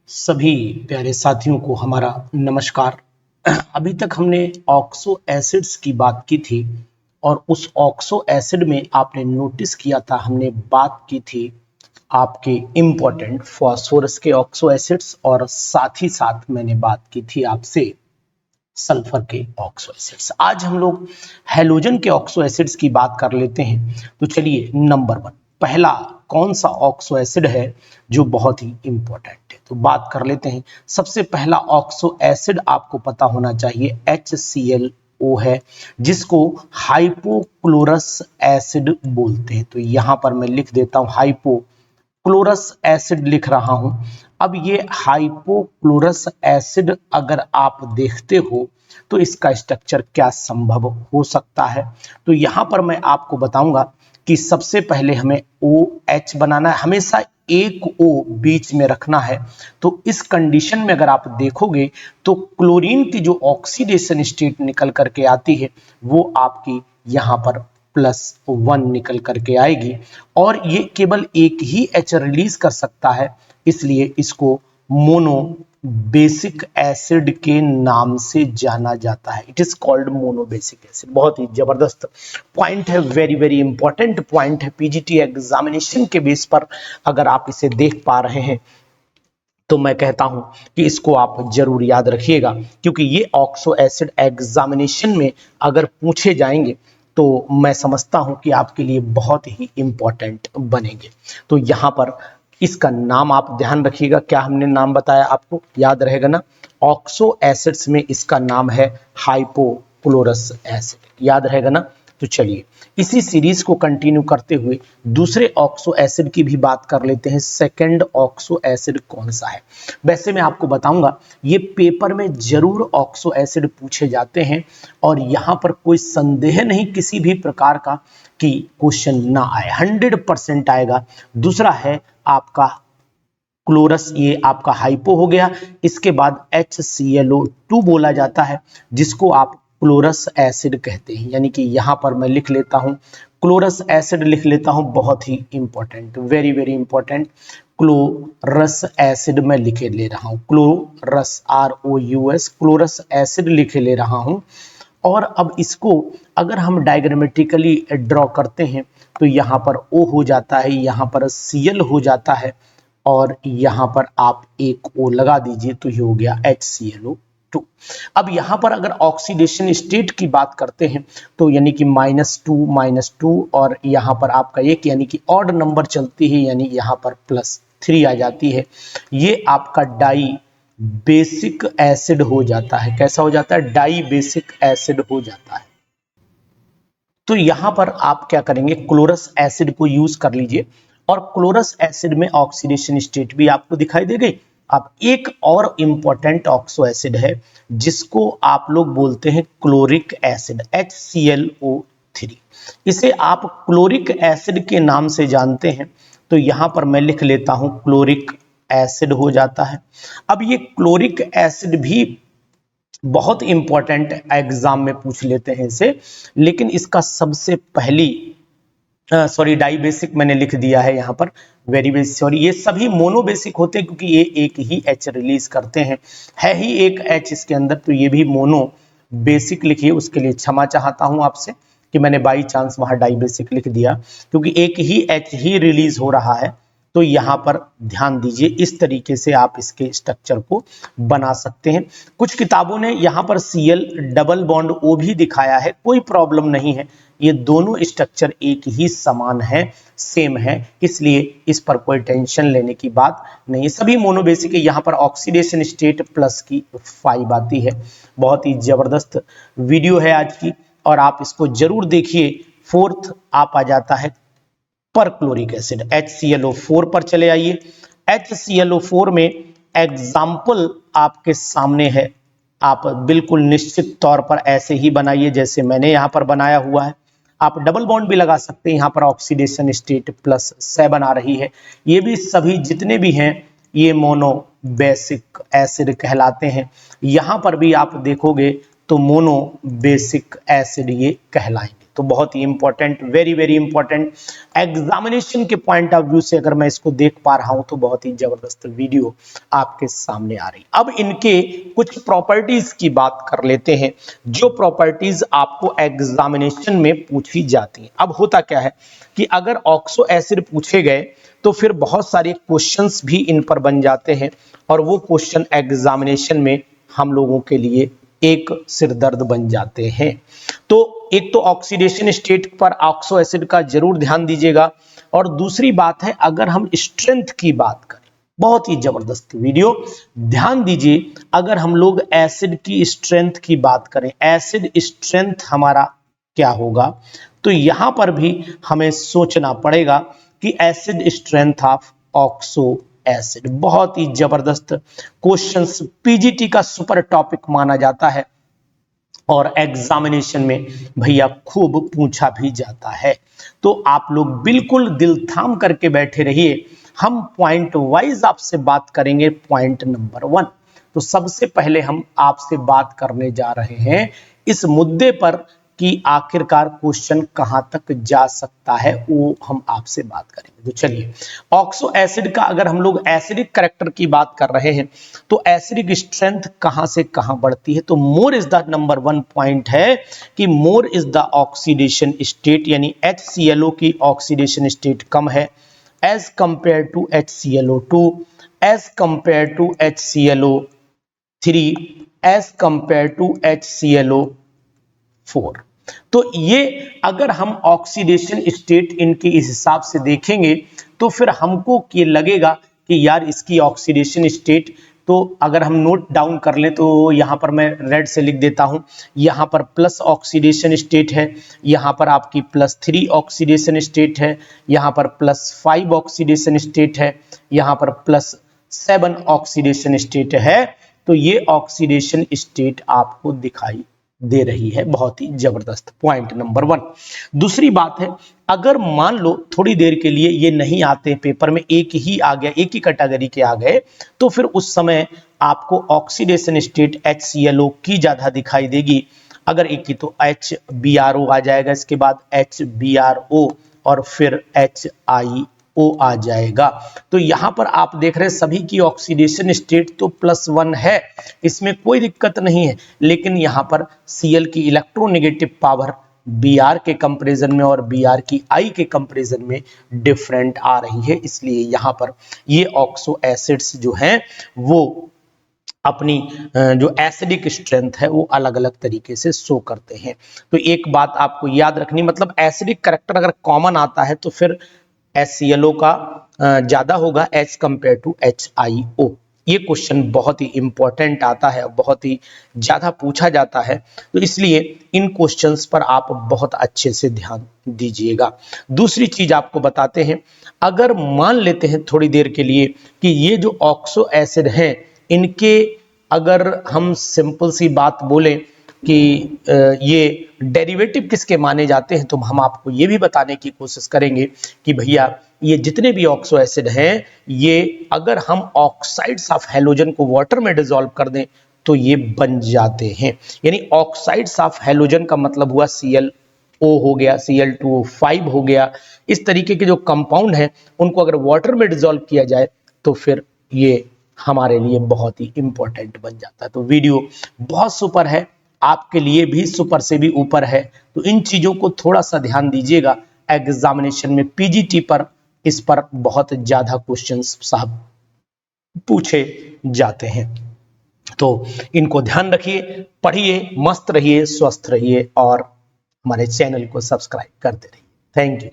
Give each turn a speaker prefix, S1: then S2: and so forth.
S1: सभी प्यारे साथियों को हमारा नमस्कार। अभी तक हमने ऑक्सो एसिड्स की बात की थी और उस ऑक्सो एसिड में आपने नोटिस किया था, हमने बात की थी आपके इम्पोर्टेंट फास्फोरस के ऑक्सो एसिड्स और साथ ही साथ मैंने बात की थी आपसे सल्फर के ऑक्सो एसिड्स। आज हम लोग हैलोजन के ऑक्सो एसिड्स की बात कर लेते हैं। तो चलिए, नंबर 1 पहला कौन सा ऑक्सो एसिड है जो बहुत ही इंपॉर्टेंट है, तो बात कर लेते हैं। सबसे पहला ऑक्सो एसिड आपको पता होना चाहिए HClO है, जिसको हाइपोक्लोरस एसिड बोलते हैं। तो यहां पर मैं लिख देता हूं हाइपोक्लोरस एसिड लिख रहा हूं। अब ये हाइपोक्लोरस एसिड अगर आप देखते हो तो इसका स्ट्रक्चर क्या संभव हो सकता है, तो यहां पर मैं आपको बताऊंगा कि सबसे पहले हमें OH बनाना है, हमेशा एक O बीच में रखना है। तो इस कंडीशन में अगर आप देखोगे तो क्लोरीन की जो ऑक्सीडेशन स्टेट निकल करके आती है वो आपकी यहां पर +1 निकल करके आएगी और ये केवल एक ही H रिलीज कर सकता है, इसलिए इसको मोनो बेसिक एसिड के नाम से जाना जाता है। It is called mono basic acid. बहुत ही जबरदस्त पॉइंट है, वेरी वेरी इंपॉर्टेंट पॉइंट है। पीजीटी एग्जामिनेशन के बेस पर अगर आप इसे देख पा रहे हैं तो मैं कहता हूं कि इसको आप जरूर याद रखिएगा, क्योंकि ये ऑक्सो एसिड एग्जामिनेशन में अगर पूछे जाएंगे तो मैं समझता हूं कि आपके लिए बहुत ही इंपॉर्टेंट बनेंगे। तो यहां पर इसका नाम आप ध्यान रखिएगा, क्या हमने नाम बताया आपको याद रहेगा ना। ऑक्सो एसिड्स में इसका नाम है हाइपोक्लोरस एसिड, याद रहेगा ना। तो चलिए इसी सीरीज को कंटिन्यू करते हुए दूसरे ऑक्सो एसिड की भी बात कर लेते हैं। सेकंड ऑक्सो एसिड कौन सा है? वैसे मैं आपको बताऊंगा, ये पेपर में जरूर ऑक्सो एसिड पूछे जाते हैं और यहां पर कोई संदेह नहीं किसी भी प्रकार का कि क्वेश्चन ना आए, 100% आएगा। दूसरा है आपका क्लोरस, ये आपका हाइपो हो गया। इसके बाद HClO2 बोला जाता है, जिसको आप क्लोरस एसिड कहते हैं। यानी कि यहां पर मैं लिख लेता हूं क्लोरस एसिड, लिख लेता हूं, बहुत ही important, very very important. Chlorous acid मैं लिखे ले रहा हूं, क्लोरस ROUS क्लोरस एसिड लिखे ले रहा हूं। और अब इसको अगर हम डायग्रामेटिकली ड्रॉ करते हैं तो यहां पर O हो जाता है, यहां पर Cl हो जाता है और यहां पर आप एक O लगा दीजिए तो ये हो गया HClO2। अब यहां पर अगर ऑक्सीडेशन स्टेट की बात करते हैं तो यानी कि -2 और यहां पर आपका एक यानी कि ऑड नंबर चलती है, यानी यहां पर +3 आ जाती है। ये आपका डाई बेसिक एसिड हो जाता है। कैसा हो जाता है? डाई बेसिक एसिड हो जाता है। तो यहां पर आप क्या करेंगे, क्लोरस एसिड को यूज कर लीजिए और क्लोरस एसिड में ऑक्सीडेशन स्टेट भी आपको दिखाई दे गई। अब एक और इंपॉर्टेंट ऑक्सो एसिड है जिसको आप लोग बोलते हैं क्लोरिक एसिड, HClO3। इसे आप क्लोरिक एसिड के नाम से जानते हैं। तो यहां पर मैं लिख लेता हूं क्लोरिक एसिड हो जाता है। अब ये क्लोरिक एसिड भी बहुत इंपॉर्टेंट, एग्जाम में पूछ लेते हैं इसे, लेकिन इसका सबसे पहली सॉरी डाई बेसिक मैंने लिख दिया है यहाँ पर, वेरी वेरी सॉरी। ये सभी मोनो बेसिक होते हैं क्योंकि ये एक ही H रिलीज करते हैं, है ही एक H इसके अंदर, तो ये भी मोनो बेसिक लिखिए। उसके लिए क्षमा चाहता हूं आपसे कि मैंने बाई चांस वहां डाई बेसिक लिख दिया, क्योंकि एक ही H ही रिलीज हो रहा है। तो यहां पर ध्यान दीजिए, इस तरीके से आप इसके स्ट्रक्चर को बना सकते हैं। कुछ किताबों ने यहां पर Cl डबल बॉन्ड O भी दिखाया है, कोई प्रॉब्लम नहीं है, ये दोनों स्ट्रक्चर एक ही समान है, सेम है, इसलिए इस पर कोई टेंशन लेने की बात नहीं। सभी मोनोबेसिक है। यहां पर ऑक्सीडेशन स्टेट प्लस की 5 आती है। बहुत ही जबरदस्त वीडियो है आज की और आप इसको जरूर देखिए। फोर्थ आप आ जाता है पर क्लोरिक एसिड, HClO4 पर चले आइए। HClO4 में एग्जाम्पल आपके सामने है, आप बिल्कुल निश्चित तौर पर ऐसे ही बनाइए जैसे मैंने यहां पर बनाया हुआ है। आप डबल बॉन्ड भी लगा सकते हैं, यहां पर ऑक्सीडेशन स्टेट +7 आ रही है। ये भी सभी जितने भी हैं ये मोनो बेसिक एसिड कहलाते हैं। यहां पर भी आप देखोगे तो मोनो बेसिक एसिड ये कहलाएंगे। तो बहुत ही important, very very important examination के पॉइंट ऑफ व्यू से अगर मैं इसको देख पा रहा हूं तो बहुत ही जबरदस्त वीडियो आपके सामने आ रही। अब इनके कुछ प्रॉपर्टीज की बात कर लेते हैं, जो प्रॉपर्टीज आपको एग्जामिनेशन में पूछी जाती हैं। अब होता क्या है कि अगर ऑक्सो एसिड पूछे गए तो फिर बहुत सारे क्वेश्चंस भी इन पर बन जाते हैं और वो क्वेश्चन एग्जामिनेशन में हम लोगों के लिए एक सिरदर्द बन जाते हैं। तो एक तो ऑक्सीडेशन स्टेट पर ऑक्सो एसिड का जरूर ध्यान दीजिएगा, और दूसरी बात है अगर हम स्ट्रेंथ की बात करें, बहुत ही जबरदस्त वीडियो, ध्यान दीजिए, अगर हम लोग एसिड की स्ट्रेंथ की बात करें, एसिड स्ट्रेंथ हमारा क्या होगा, तो यहां पर भी हमें सोचना पड़ेगा कि acid strength of oxo acid, बहुत ही जबरदस्त क्वेश्चंस, पीजीटी का सुपर टॉपिक माना जाता है और एग्जामिनेशन में भैया खूब पूछा भी जाता है। तो आप लोग बिल्कुल दिल थाम करके बैठे रहिए, हम पॉइंट वाइज आपसे बात करेंगे। पॉइंट नंबर 1, तो सबसे पहले हम आपसे बात करने जा रहे हैं इस मुद्दे पर कि आखिरकार क्वेश्चन कहां तक जा सकता है, वो हम आपसे बात करेंगे। तो चलिए, ऑक्सो एसिड का अगर हम लोग एसिडिक कैरेक्टर की बात कर रहे हैं तो एसिडिक स्ट्रेंथ कहां से कहां बढ़ती है, तो more is the number 1 point है कि more is the oxidation state, यानी HClO की ऑक्सीडेशन स्टेट कम है as compare to HClO2, as compare to HClO3, as compare to HClO4। तो ये अगर हम ऑक्सीडेशन स्टेट इनके इस हिसाब से देखेंगे तो फिर हमको ये लगेगा कि यार इसकी ऑक्सीडेशन स्टेट, तो अगर हम नोट डाउन कर लें तो यहां पर मैं रेड से लिख देता हूं, यहां पर प्लस ऑक्सीडेशन स्टेट है, यहां पर आपकी +3 ऑक्सीडेशन स्टेट है, यहां पर +5 ऑक्सीडेशन स्टेट है, यहां पर +7 ऑक्सीडेशन स्टेट है। तो ये ऑक्सीडेशन स्टेट आपको दिखाई दे रही है, बहुत ही जबरदस्त। Point number 1। दूसरी बात है, अगर मान लो थोड़ी देर के लिए ये नहीं आते पेपर में, एक ही आ गया, एक ही कैटेगरी के आ गए, तो फिर उस समय आपको ऑक्सीडेशन स्टेट HClO की ज्यादा दिखाई देगी। अगर एक ही तो HBRO आ जाएगा, इसके बाद HBRO और फिर HIO आ जाएगा। तो यहां पर आप देख रहे हैं सभी की ऑक्सीडेशन स्टेट तो +1 है, इसमें कोई दिक्कत नहीं है, लेकिन यहां पर Cl की इलेक्ट्रोनेगेटिव पावर Br के कंपैरिजन में और Br की I के कंपैरिजन में डिफरेंट आ रही है, इसलिए यहां पर ये ऑक्सो एसिड्स जो हैं वो अपनी जो एसिडिक स्ट्रेंथ है वो अलग अलग तरीके से शो करते हैं। तो एक बात आपको याद रखनी, मतलब एसिडिक कैरेक्टर अगर कॉमन आता है तो फिर HClO का ज्यादा होगा एज कंपेयर टू HIO। ये क्वेश्चन बहुत ही इंपॉर्टेंट आता है, बहुत ही ज्यादा पूछा जाता है, तो इसलिए इन क्वेश्चंस पर आप बहुत अच्छे से ध्यान दीजिएगा। दूसरी चीज आपको बताते हैं, अगर मान लेते हैं थोड़ी देर के लिए कि ये जो ऑक्सो एसिड हैं, इनके अगर हम सिंपल सी बात बोलें कि ये डेरिवेटिव किसके माने जाते हैं, तो हम आपको ये भी बताने की कोशिश करेंगे कि भैया ये जितने भी ऑक्सो एसिड हैं, ये अगर हम ऑक्साइड्स ऑफ हैलोजन को वाटर में डिसॉल्व कर दें तो ये बन जाते हैं। यानी ऑक्साइड्स ऑफ हैलोजन का मतलब हुआ ClO हो गया, Cl2O5 हो गया, इस तरीके के जो कंपाउंड हैं उनको अगर वाटर में डिसॉल्व किया जाए तो फिर ये हमारे लिए बहुत ही इंपॉर्टेंट बन जाता है। तो वीडियो बहुत सुपर है, आपके लिए भी सुपर से भी ऊपर है, तो इन चीजों को थोड़ा सा ध्यान दीजिएगा। एग्जामिनेशन में पीजीटी पर इस पर बहुत ज्यादा क्वेश्चंस साहब पूछे जाते हैं, तो इनको ध्यान रखिए, पढ़िए, मस्त रहिए, स्वस्थ रहिए और हमारे चैनल को सब्सक्राइब करते रहिए। Thank you.